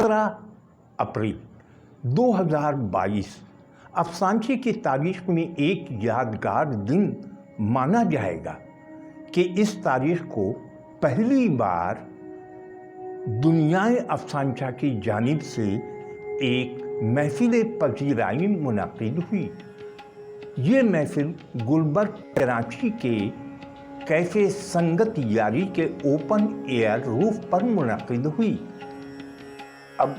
17 अप्रैल 2022 अफसानचे की तारीख में एक यादगार दिन माना जाएगा कि इस तारीख को पहली बार दुनियाए अफसानचा की जानिब से एक महफिल पजीराई मुनक़िद हुई। ये महफिल गुलबर्ग कराची के कैफ़े संगत यारी के ओपन एयर रूफ पर मुनक़िद हुई। अब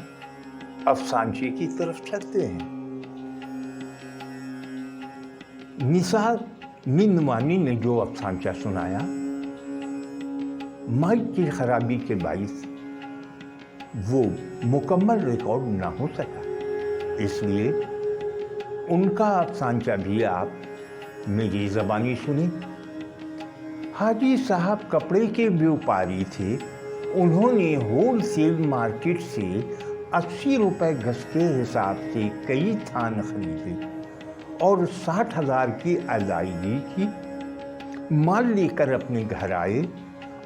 अफसानचे की तरफ चलते हैं। निसार निंदवानी ने जो अफसानचा सुनाया, माइक की खराबी के बाइस वो मुकम्मल रिकॉर्ड ना हो सका, इसलिए उनका अफसानचा भी आप मेरी ज़बानी सुनी। हाजी साहब कपड़े के व्यापारी थे। उन्होंने होल सेल मार्केट से 80 रुपये गज के हिसाब से कई थान खरीदे और 60,000 की अदायगी की। माल लेकर अपने घर आए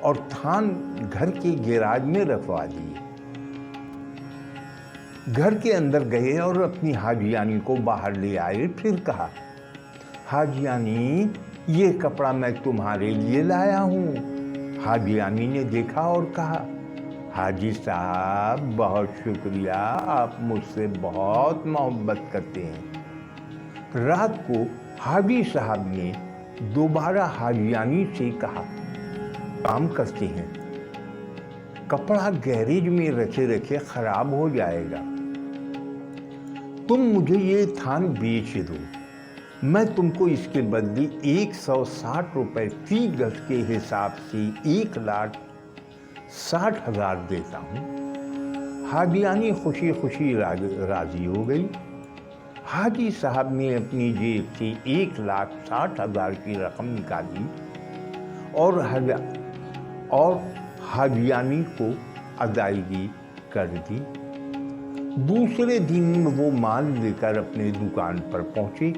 और थान घर के गैराज में रखवा दिए। घर के अंदर गए और अपनी हाजियानी को बाहर ले आए। फिर कहा, हाजियानी, ये कपड़ा मैं तुम्हारे लिए लाया हूँ। हाजियानी ने देखा और कहा, हाजी साहब बहुत शुक्रिया, आप मुझसे बहुत मोहब्बत करते हैं। रात को हाजी साहब ने दोबारा हाजियानी से कहा, काम करते हैं, कपड़ा गैरेज में रखे रखे खराब हो जाएगा, तुम मुझे ये थान बेच दो, मैं तुमको इसके बदले 160 रुपये फी गज के हिसाब से 1,60,000 देता हूँ। हाजियानी खुशी खुशी राजी हो गई। हाजी साहब ने अपनी जेब से 1,60,000 की रकम निकाली और हाजियानी को अदायगी कर दी। दूसरे दिन वो माल लेकर अपने दुकान पर पहुंचे।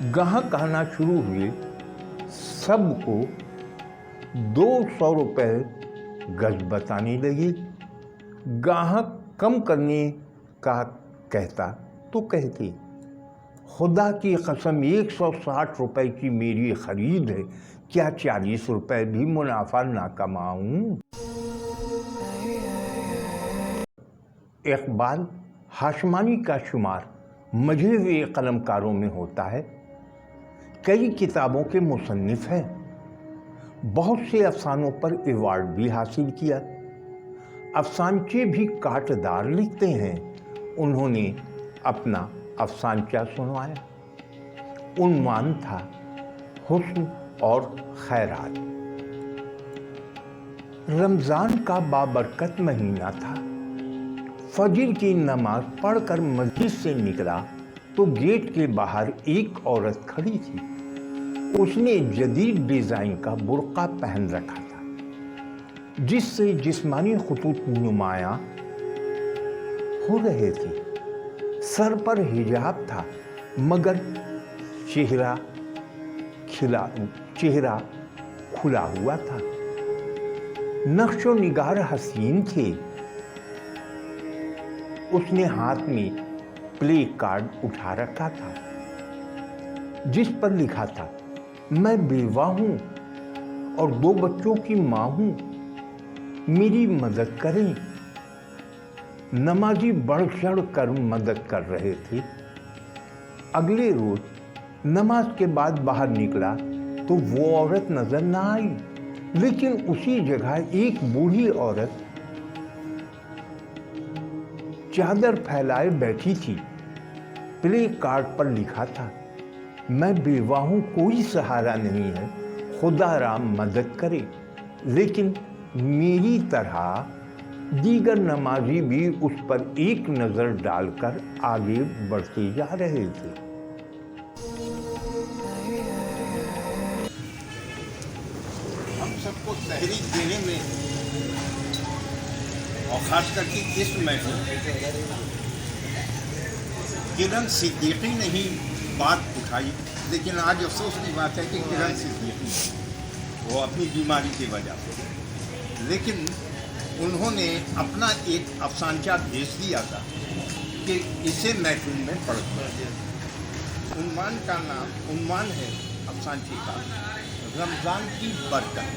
गाहक आना शुरू हुए। सबको 200 रुपये गज बताने लगे। गाहक कम करने का कहता तो कहते, खुदा की कसम 160 रुपये की मेरी खरीद है, क्या 40 रुपये भी मुनाफा ना कमाऊं? इकबाल हाशमानी का शुमार मजे हुए कलमकारों में होता है। कई किताबों के मुसन्निफ हैं। बहुत से अफसानों पर अवार्ड भी हासिल किया। अफसानचे भी काटदार लिखते हैं। उन्होंने अपना अफसानचा सुनवाया। उन्वान था हुस्न और खैरात। रमज़ान का बाबरकत महीना था। फजर की नमाज पढ़कर मस्जिद से निकला तो गेट के बाहर एक औरत खड़ी थी। उसने जदीद डिज़ाइन का बुर्का पहन रखा था, जिससे जिस्मानी खुतूत नुमायां हो रहे थे। सर पर हिजाब था, मगर चेहरा खुला हुआ था। नक्शो निगार हसीन थे। उसने हाथ में प्ले कार्ड उठा रखा था, जिस पर लिखा था, मैं बेवा हूँ और 2 बच्चों की माँ हूँ, मेरी मदद करें। नमाजी बढ़ चढ़ कर मदद कर रहे थे। अगले रोज नमाज के बाद बाहर निकला तो वो औरत नजर ना आई, लेकिन उसी जगह एक बूढ़ी औरत चादर फैलाए बैठी थी। प्ले कार्ड पर लिखा था, मैं बेवा हूँ, कोई सहारा नहीं है, खुदा राम मदद करे। लेकिन मेरी तरह दीगर नमाजी भी उस पर एक नज़र डालकर आगे बढ़ते जा रहे थे। हम सबको तहरीक देने में और ख़ास करके इस महफिल किरण सिद्दीकी ने ही बात उठाई, लेकिन आज अफसोस की बात है कि किरण सिद्दीकी वो अपनी बीमारी की वजह से, लेकिन انہوں نے اپنا ایک افسانچہ بھیج دیا تھا کہ اسے محفل میں پڑھ دیا. عنوان ہے افسانچے کا رمضان کی برکت.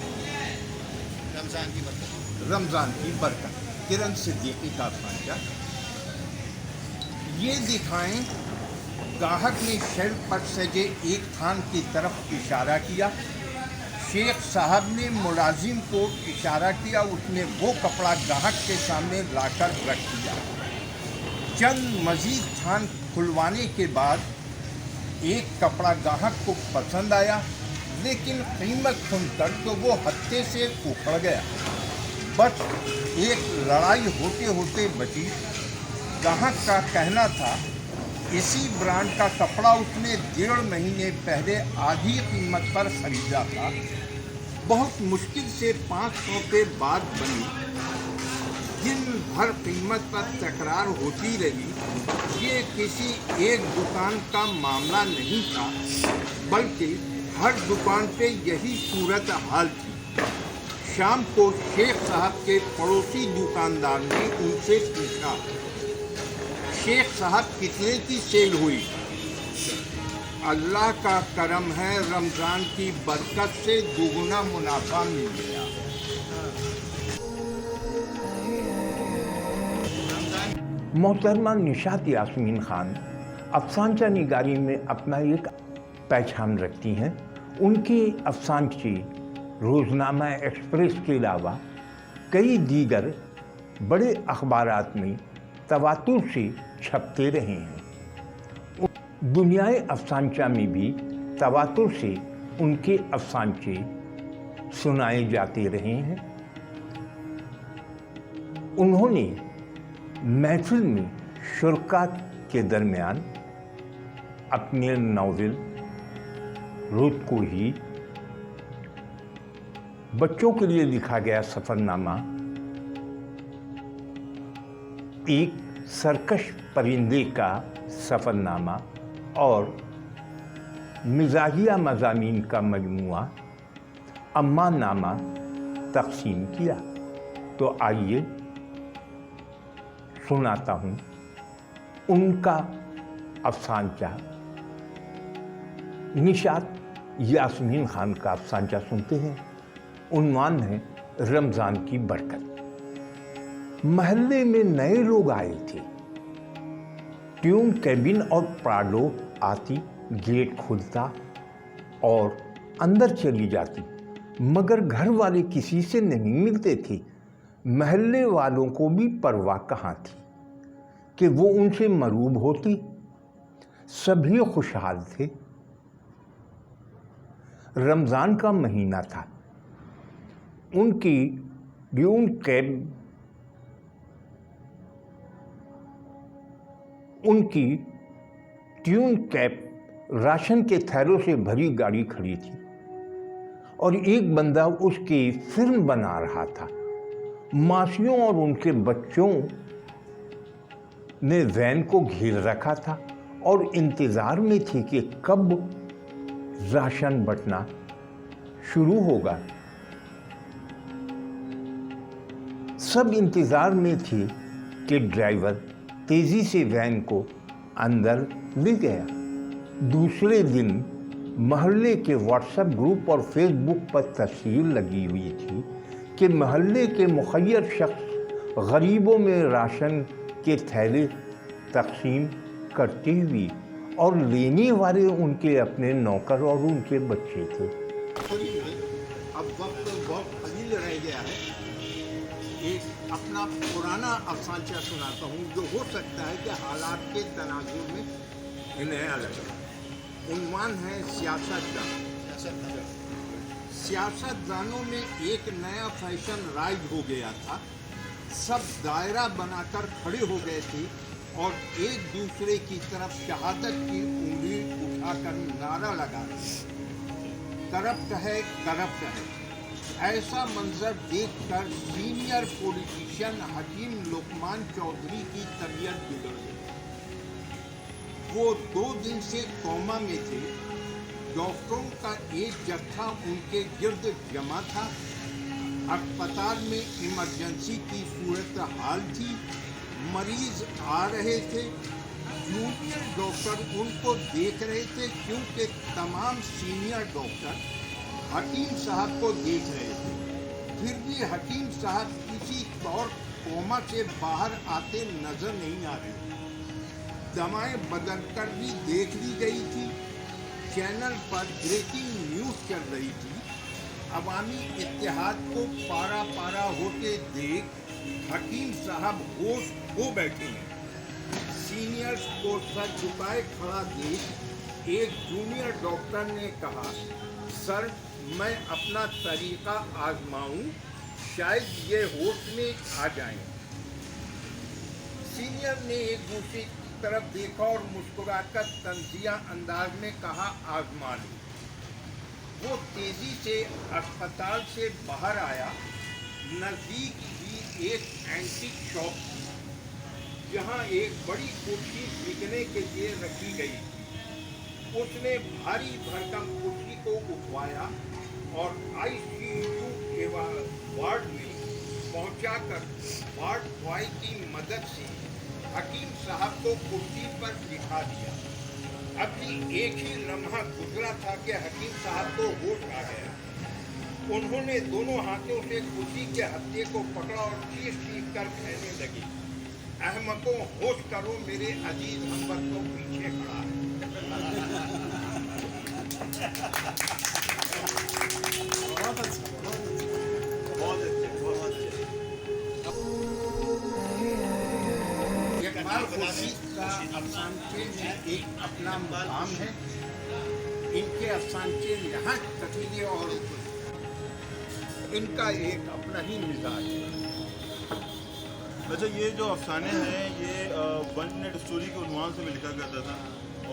رمضان کی برکت کرن صدیقی کا افسانچہ. یہ دکھائیں گاہک نے شیلف پر سجے ایک تھان کی طرف اشارہ کیا. شیخ صاحب نے ملازم کو اشارہ کیا. اس نے وہ کپڑا گاہک کے سامنے لا کر رکھ دیا. چند مزید تھان کھلوانے کے بعد ایک کپڑا گاہک کو پسند آیا، لیکن قیمت سن کر تو وہ ہتھے سے اکھڑ گیا. بس ایک لڑائی ہوتے ہوتے بچی. گاہک کا کہنا تھا اسی برانڈ کا کپڑا اس نے 1.5 مہینے پہلے آدھی قیمت پر خریدا تھا. بہت مشکل سے 500 کے بعد بنی. دن بھر قیمت پر تکرار ہوتی رہی. یہ کسی ایک دکان کا معاملہ نہیں تھا، بلکہ ہر دکان پہ یہی صورت حال تھی. شام کو شیخ صاحب کے پڑوسی دکاندار نے ان سے پوچھا، شیخ صاحب کتنے کی سیل ہوئی؟ اللہ کا کرم ہے، رمضان کی برکت سے دوگنا منافع مل گیا. محترمہ نشاط یاسمین خان افسانچہ نگاری میں اپنا ایک پہچان رکھتی ہیں. ان کے افسانچے روزنامہ ایکسپریس کے علاوہ کئی دیگر بڑے اخبارات میں تواتر سے چھپتے رہے ہیں. دنیائے افسانچہ میں بھی تواتر سے ان کے افسانچے سنائے جاتے رہے ہیں. انہوں نے محفل میں شرکاء کے درمیان اپنے ناول رود کو ہی، بچوں کے لیے لکھا گیا سفر نامہ، ایک سرکش پرندے کا سفر نامہ اور مزاحیہ مضامین کا مجموعہ اماں نامہ تقسیم کیا. تو آئیے سناتا ہوں ان کا افسانچہ. نشاط یاسمین خان کا افسانچہ سنتے ہیں. عنوان ہے رمضان کی برکت. محلے میں نئے لوگ آئے تھے. ٹیون کیبن اور پراڈو آتی، گیٹ کھلتا اور اندر چلی جاتی، مگر گھر والے کسی سے نہیں ملتے تھے. محلے والوں کو بھی پرواہ کہاں تھی کہ وہ ان سے مروب ہوتی. سبھی خوشحال تھے. رمضان کا مہینہ تھا. ان کی ٹیون کیپ راشن کے تھیلوں سے بھری گاڑی کھڑی تھی اور ایک بندہ اس کی فلم بنا رہا تھا. ماسیوں اور ان کے بچوں نے وین کو گھیر رکھا تھا اور انتظار میں تھی کہ کب راشن بٹنا شروع ہوگا. سب انتظار میں تھے کہ ڈرائیور تیزی سے وین کو اندر لے گیا. دوسرے دن محلے کے واٹس ایپ گروپ اور فیس بک پر تصویر لگی ہوئی تھی کہ محلے کے مخیر شخص غریبوں میں راشن کے تھیلے تقسیم کرتے ہوئے اور لینے والے ان کے اپنے نوکر اور ان کے بچے تھے. اب وقت بہت قلیل رہ گیا ہے. ایک اپنا پرانا افسانچہ سناتا ہوں جو ہو سکتا ہے کہ حالات کے تناظر میں انہیں الگ. عنوان ہے سیاست دان. سیاست دانوں میں ایک نیا فیشن رائج ہو گیا تھا. سب دائرہ بنا کر کھڑے ہو گئے تھے اور ایک دوسرے کی طرف شہادت کی انگلی اٹھا کر نعرہ لگا رہے، کرپٹ ہے، کرپٹ ہے. ایسا منظر دیکھ کر سینئر پولیٹیشین حکیم لقمان چودھری کی طبیعت بگڑ گئی. وہ 2 دن سے کوما میں تھے. ڈاکٹروں کا ایک جتھا ان کے گرد جمع تھا. अस्पताल में इमरजेंसी की सूरत हाल थी, मरीज आ रहे थे, जूनियर डॉक्टर उनको देख रहे थे क्योंकि तमाम सीनियर डॉक्टर हकीम साहब को देख रहे थे। फिर भी हकीम साहब किसी तौर कोमा से बाहर आते नजर नहीं आ रहे थे। दवाएं बदलकर भी देख ली गई थी, चैनल पर ब्रेकिंग न्यूज चल रही थी। अवामी इत्तेहाद को पारा पारा होते देख हकीम साहब होश हो बैठे हैं। सीनियर्स को सर झुकाए खड़ा देख एक जूनियर डॉक्टर ने कहा, सर मैं अपना तरीका आजमाऊं, शायद ये होश में आ जाएं। सीनियर ने एक दूसरे की तरफ देखा और मुस्कुराकर तंजिया अंदाज में कहा, आजमा लो। वो तेजी से अस्पताल से बाहर आया। नजदीक ही एक एंटीक शॉप थी, जहाँ एक बड़ी कुर्सी बिकने के लिए रखी गई थी। उसने भारी भरकम कुर्सी को उठवाया और ICU वार्ड में पहुंचाकर वार्ड बॉय की मदद से हकीम साहब को कुर्सी पर बिठा दिया। अभी एक ही लम्हा गुजरा था कि हकीम साहब को होश आ गया। उन्होंने दोनों हाथों से कुर्सी के हत्थे को पकड़ा और चीख कर कहने लगी, अहमकों होश करो, मेरे अजीज हमवर तो पीछे खड़ा है। इकबाल खुर्शीद का अफसानचे में एक अपना मुकाम है। इनके अफसानचे यहाँ तकीले और इनका एक अपना ही मिजाज है। अच्छा, ये जो अफसाने हैं ये वन मिनट स्टोरी के उन्वान से मैं लिखा करता था,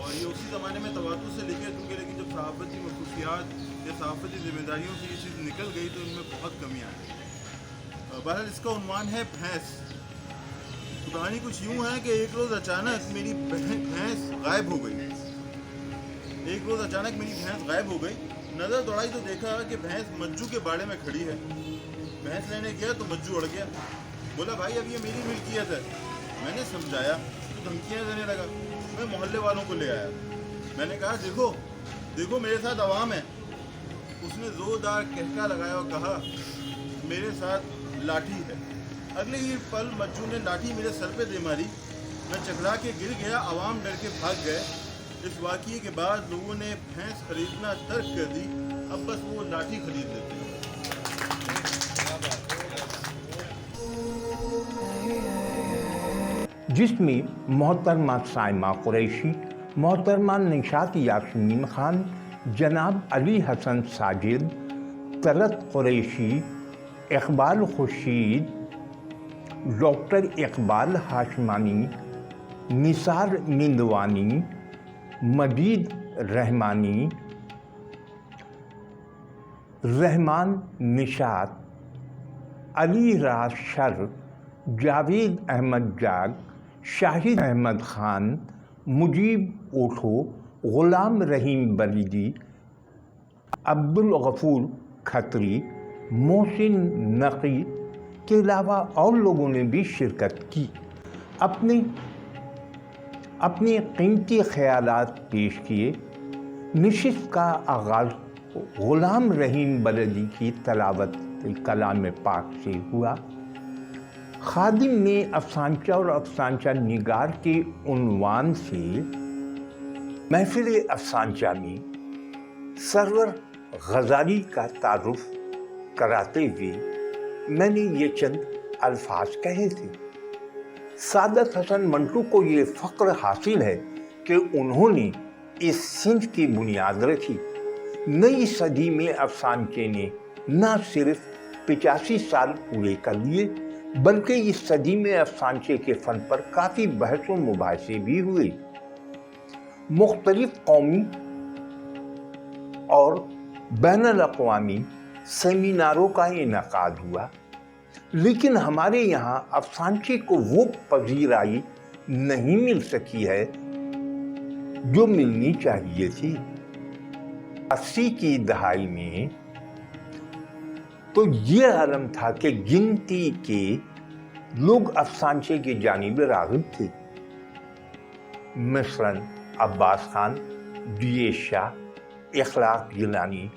और ये उसी ज़माने में तवातुर से लिखे क्योंकि, लेकिन जब सहाफ़ती मखसूसियात या सहाफ़ती जिम्मेदारियों से ये चीज़ निकल गई तो इनमें बहुत कमी आ गई। बहरहाल इसका उन्वान है भैंस। तो कहानी कुछ यूँ है कि एक रोज़ अचानक मेरी भैंस गायब हो गई। गायब हो गई। नज़र दौड़ाई तो देखा कि भैंस मज्जू के बाड़े में खड़ी है। भैंस लेने गया तो मज्जू अड़ गया। बोला, भाई अब ये मेरी मिल्कियत है। मैंने समझाया तो धमकियाँ देने लगा। मैं मोहल्ले वालों को ले आया। मैंने कहा, देखो मेरे साथ अवाम है। उसने ज़ोरदार कहका लगाया और कहा, मेरे साथ लाठी है। अगले ही पल मज्जू ने लाठी मेरे सर पे दे मारी। मैं चकरा के गिर गया। अवाम डर के भाग गए। इस वाक़ये के बाद लोगों ने भैंस खरीदना तर्क कर दी। अब बस वो लाठी खरीद लेते हैं। जिसमें मोहतरमा साइमा कुरैशी, मोहतरमा निशात यास्मीन खान, जनाब अली हसन साजिद, तलत कुरैशी, इकबाल खुर्शीद, डॉक्टर इकबाल हाशमानी, निसार मिंदवानी, मजीद रहमानी, रहमान निशात, अली राज शर, जावेद अहमद जाग, शाहिद अहमद खान, मुजीब ओठो, ग़ुलाम रहीम बलीदी, अब्दुल गफूर खत्री, मोहसिन नकी के अलावा और लोगों ने भी शिरकत की। अपने कीमती ख़यालात पेश किए। नशिस्त का आगाज़ ग़ुलाम रहीम बलीदी की तलावत कलाम पाक से हुआ। खादिम ने अफसानचा और अफसानचा निगार के उन्वान से महफिल अफसानचा में सरवर गज़ाली का तारुफ कराते हुए मैंने ये चंद अल्फाज कहे थे। सादत हसन मंटू को ये फ़ख्र हासिल है कि उन्होंने इस सिंफ की बुनियाद रखी। नई सदी में अफसानचे ने न सिर्फ 85 साल पूरे कर लिए, बल्कि इस सदी में अफसानचे के फ़न पर काफ़ी बहस व मुबाहसे भी हुए। मुख्तलिफ कौमी और बैनुल-अक़वामी सेमिनारों का इनेकाद हुआ, लेकिन हमारे यहाँ अफसानचे को वो पजीराई नहीं मिल सकी है जो मिलनी चाहिए थी। 80 की दहाई में तो ये आलम था कि गिनती के लोग अफसानचे की जानिब राग़िब थे। मिसरन अब्बास खान, डी शाह, इखलाक गिलानी,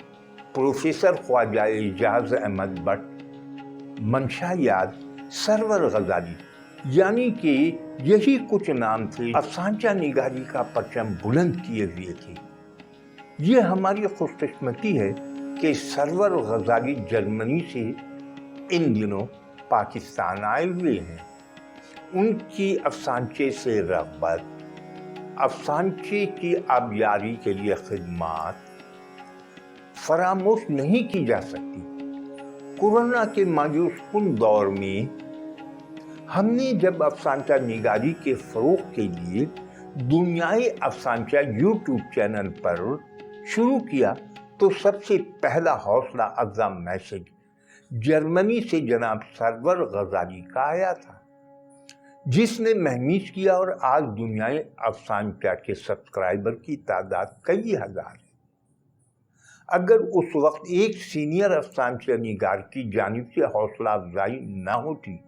प्रोफेसर ख्वाजा एजाज अहमद भट्ट, मंशा याद, सरवर गजाली, यानी कि यही कुछ नाम थे अफसानचा निगारी का परचम बुलंद किए हुए थे। ये हमारी खुशकिस्मती है कि सरवर गजाली जर्मनी से इन दिनों पाकिस्तान आए हुए हैं। उनकी अफसानचे से रग़बत, अफसानचे की आबियारी के लिए खिदमत फरामोश नहीं की जा सकती। कोरोना के मायूस कुन दौर में हमने जब अफसानचा निगारी के फ़रोग़ के लिए दुनियाई अफसानचा यूट्यूब चैनल पर शुरू किया तो सबसे पहला हौसला अफ़ज़ा मैसेज जर्मनी से जनाब सरवर गजाली का आया था, जिसने महमीज किया और आज दुनियाई अफसानचा के सब्सक्राइबर की तादाद कई हज़ार है। अगर उस वक्त एक सीनियर अफसानचा निगार की जानिब से हौसला अफजाई न होती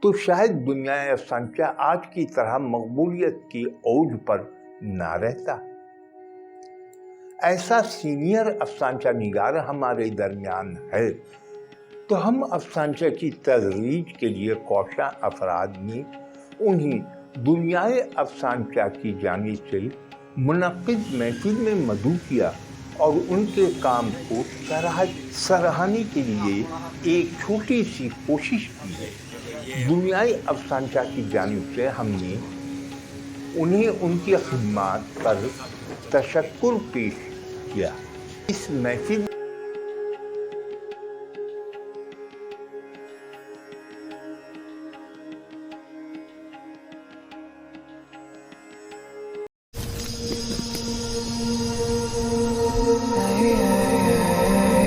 तो शायद दुनिया अफसानचा आज की तरह मकबूलियत की औज पर ना रहता। ऐसा सीनियर अफसानचा निगार हमारे दरमियान है तो हम अफसानचा की तजरीज के लिए कोशा अफराद ने उन्हें दुनियाए अफसानचा की जानिब से मुनक़्क़िद महफिल में मदऊ किया और उनके काम को सराहने के लिए एक छोटी सी कोशिश की है। दुनियाई अफसानचा की जानिब से हमने उन्हें उनकी खिदमत पर तशक्कुर पेश किया। इस महफिल